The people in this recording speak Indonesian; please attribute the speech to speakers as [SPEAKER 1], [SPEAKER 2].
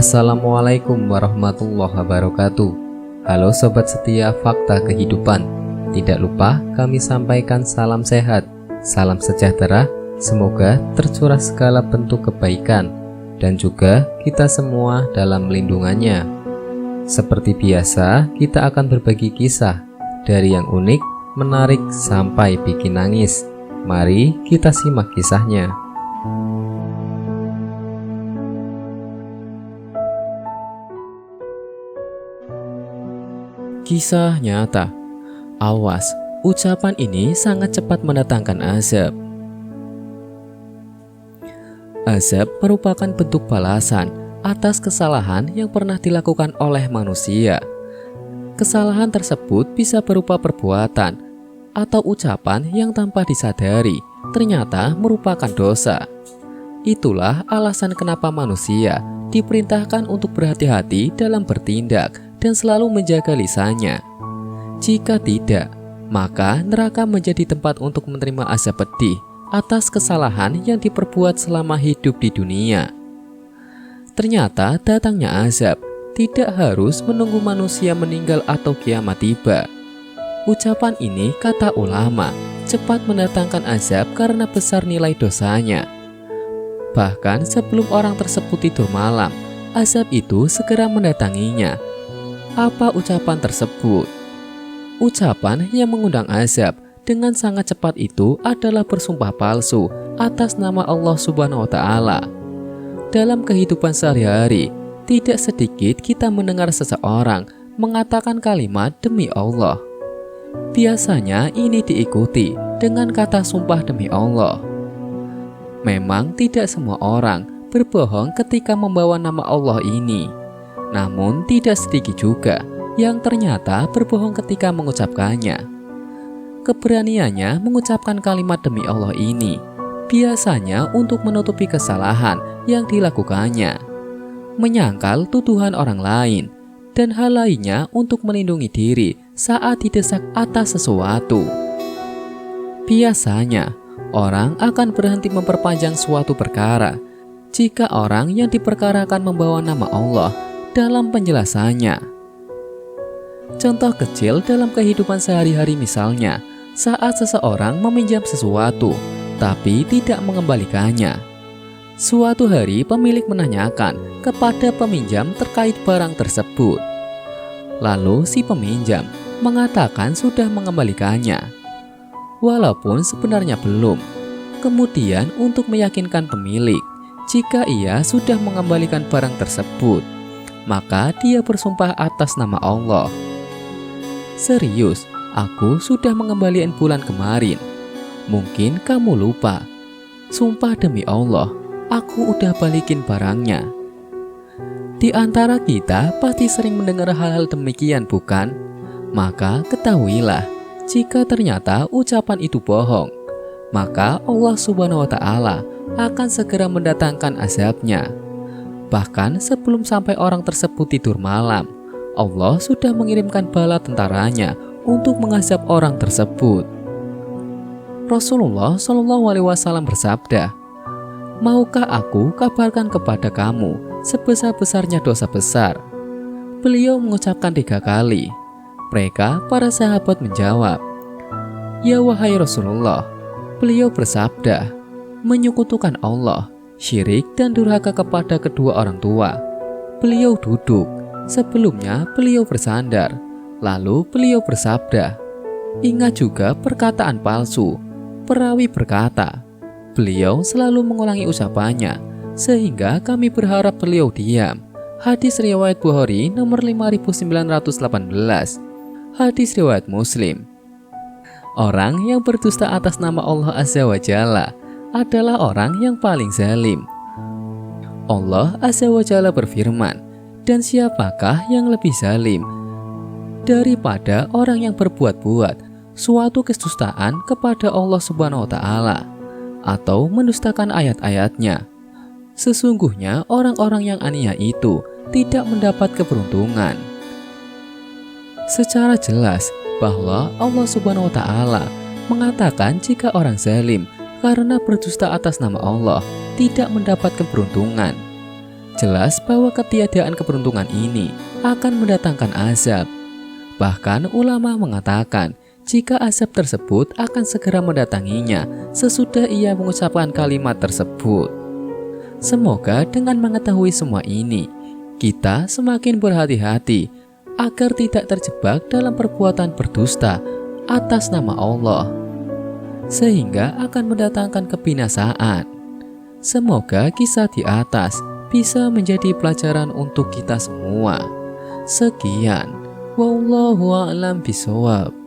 [SPEAKER 1] Assalamualaikum warahmatullahi wabarakatuh. Halo sobat setia Fakta Kehidupan. Tidak lupa kami sampaikan salam sehat, salam sejahtera. Semoga tercurah segala bentuk kebaikan dan juga kita semua dalam lindungannya. Seperti biasa, kita akan berbagi kisah dari yang unik, menarik sampai bikin nangis. Mari kita simak kisahnya. Kisah nyata. Awas, ucapan ini sangat cepat mendatangkan azab. Azab merupakan bentuk balasan atas kesalahan yang pernah dilakukan oleh manusia. Kesalahan tersebut bisa berupa perbuatan atau ucapan yang tanpa disadari ternyata merupakan dosa. Itulah alasan kenapa manusia diperintahkan untuk berhati-hati dalam bertindak dan selalu menjaga lisannya. Jika tidak, maka neraka menjadi tempat untuk menerima azab pedih atas kesalahan yang diperbuat selama hidup di dunia. Ternyata datangnya azab tidak harus menunggu manusia meninggal atau kiamat tiba. Ucapan ini, kata ulama, cepat mendatangkan azab karena besar nilai dosanya. Bahkan sebelum orang tersebut tidur malam, azab itu segera mendatanginya. Apa ucapan tersebut? Ucapan yang mengundang azab dengan sangat cepat itu adalah bersumpah palsu atas nama Allah Subhanahu wa Ta'ala. Dalam kehidupan sehari-hari, tidak sedikit kita mendengar seseorang mengatakan kalimat demi Allah. Biasanya ini diikuti dengan kata sumpah demi Allah. Memang tidak semua orang berbohong ketika membawa nama Allah ini. Namun tidak sedikit juga yang ternyata berbohong ketika mengucapkannya. Keberaniannya mengucapkan kalimat demi Allah ini biasanya untuk menutupi kesalahan yang dilakukannya, menyangkal tuduhan orang lain, dan hal lainnya untuk melindungi diri saat didesak atas sesuatu. Biasanya, orang akan berhenti memperpanjang suatu perkara jika orang yang diperkarakan membawa nama Allah dalam penjelasannya. Contoh kecil dalam kehidupan sehari-hari misalnya, saat seseorang meminjam sesuatu, tapi tidak mengembalikannya. Suatu hari pemilik menanyakan kepada peminjam terkait barang tersebut. Lalu si peminjam mengatakan sudah mengembalikannya, walaupun sebenarnya belum. Kemudian untuk meyakinkan pemilik, jika ia sudah mengembalikan barang tersebut, maka dia bersumpah atas nama Allah. Serius, aku sudah mengembalikan bulan kemarin. Mungkin kamu lupa. Sumpah demi Allah, aku udah balikin barangnya. Di antara kita pasti sering mendengar hal-hal demikian, bukan? Maka ketahuilah, jika ternyata ucapan itu bohong, maka Allah Subhanahu wa Ta'ala akan segera mendatangkan azabnya. Bahkan sebelum sampai orang tersebut tidur malam, Allah sudah mengirimkan bala tentaranya untuk mengazab orang tersebut. Rasulullah SAW bersabda, "Maukah aku kabarkan kepada kamu sebesar-besarnya dosa besar?" Beliau mengucapkan 3 kali. Mereka, para sahabat, menjawab, "Ya wahai Rasulullah." Beliau bersabda, "Menyekutukan Allah, syirik dan durhaka kepada kedua orang tua." Beliau duduk. Sebelumnya beliau bersandar. Lalu beliau bersabda, "Ingat juga perkataan palsu." Perawi berkata, beliau selalu mengulangi ucapannya sehingga kami berharap beliau diam. Hadis riwayat Bukhari nomor 5918. Hadis riwayat Muslim. Orang yang berdusta atas nama Allah Azza wa Jalla adalah orang yang paling zalim. Allah Azza wa Jalla berfirman, "Dan siapakah yang lebih zalim daripada orang yang berbuat-buat suatu kedustaan kepada Allah Subhanahu wa Ta'ala atau mendustakan ayat-ayatnya? Sesungguhnya orang-orang yang aniaya itu tidak mendapat keberuntungan." Secara jelas bahwa Allah Subhanahu wa Ta'ala mengatakan jika orang zalim karena berdusta atas nama Allah tidak mendapat keberuntungan. Jelas bahwa ketiadaan keberuntungan ini akan mendatangkan azab. Bahkan ulama mengatakan jika azab tersebut akan segera mendatanginya sesudah ia mengucapkan kalimat tersebut. Semoga dengan mengetahui semua ini, kita semakin berhati-hati agar tidak terjebak dalam perbuatan berdusta atas nama Allah, sehingga akan mendatangkan kebinasaan. Semoga kisah di atas bisa menjadi pelajaran untuk kita semua. Sekian, wallahu a'lam bishawab.